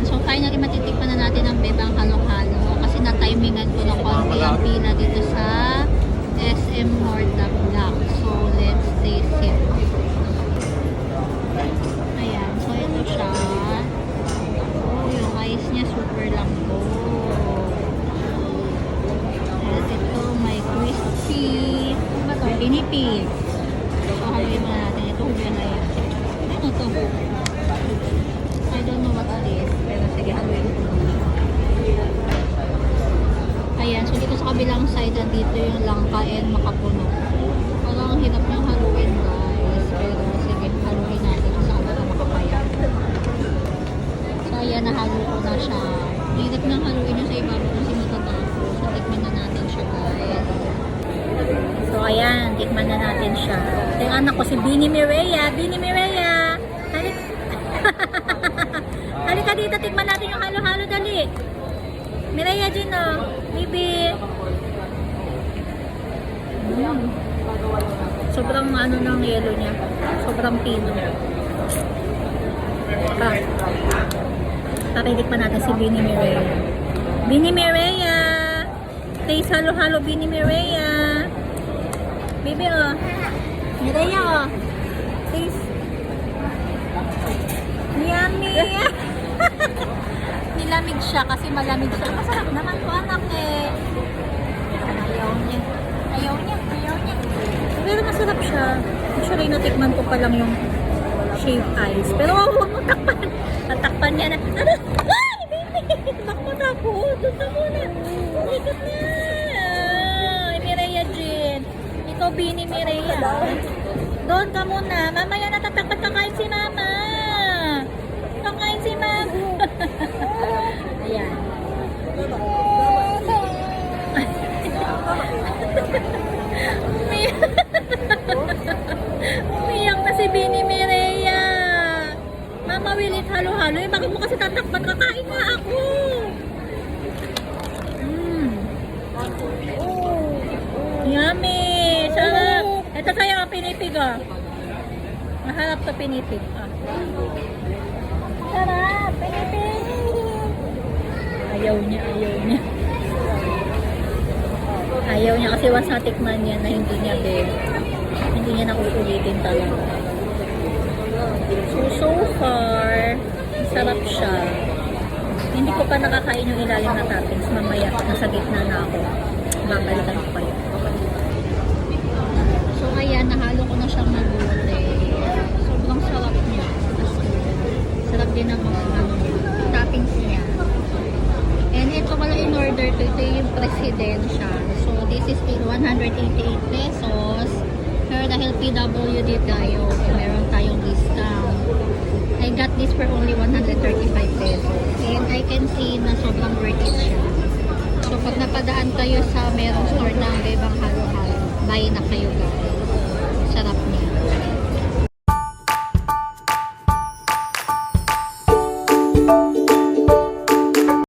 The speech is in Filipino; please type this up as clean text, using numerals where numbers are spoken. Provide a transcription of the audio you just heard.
So finally matitikpan na natin ang bebang halo-halo kasi na-timingan ko ng konti ang pila dito sa SM Horta Black. So let's taste it. Ayan, so ito siya. Oh, yung ice niya super lambot. At ito may crispy pinipig. So haluin mo natin. Ito yun ay ano to? I don't know what it is. Pero sige, haluin ko muna. Ayan, so dito sa kabilang side, dito yung langka and makapuno. Parang hirap niyang haluin, guys. Pero sige, haluin natin kung saan na makapaya. So ayan, nahalo ko na siya. Hirap niyang haluin yung sa ibabaw kasi matatapos. So tikman na natin siya, guys. So ayan, tikman na natin siya. Yung anak ko si Bini Mireya. Bini Mireya! Halika dito, tikman natin yung halo-halo, dali. Mireya Gino, baby. Sobrang ano ng yelo niya. Sobrang pino. Tikman natin si Bini Mireya. Bini Mireya! Taste halo-halo, Bini Mireya. Baby, oh. Mireya, oh. Taste. Yummy! Nilamig siya kasi malamig siya. Masarap naman po, anak eh. Ayaw niya. Ayaw niya. Ayaw niya. Pero masarap siya. Actually, natikman ko pa lang yung shaved ice. Pero huwag mo takpan. Tatakpan niya na. Ano? Ay, baby! Bakmo na ako. Doon na muna. Umikat na. Ay, Mireya Jean. Ikaw, Bini Mireya. Doon ka muna. Mamaya natatakpan kakain si mama. Kakain si mama. Ayan. Umiyak na si Bini Mireya. Mama will eat halo-halo. Eh, bakit mo kasi tatakpan? Kakain nga ako. Yummy. Sarap. Ito sa'yo ang pinipig, oh. Maharap sa pinipig. Ah. Sarap. Pinipig. Ayaw niya. Ayaw niya. Ayaw niya kasi once natikman niya na hindi niya hindi niya nakukulitin talaga. So far, sarap siya. Hindi ko pa nakakain yung ilalim na toppings. Mamaya, nasa gitna na ako. Babalikan ko kayo. So, ayan, nahalo ko na siyang mabuti. Sobrang sarap niya. Sarap din ang mga toppings niya. And ito pala in order to, ito yung presidential. So, this is 188 pesos. Pero dahil PWD tayo, meron tayong discount. I got this for only 135 pesos. And I can see na sobrang worth it siya. So, pag napadaan kayo sa merong store ng bebang halo-halo, buy na kayo, guys.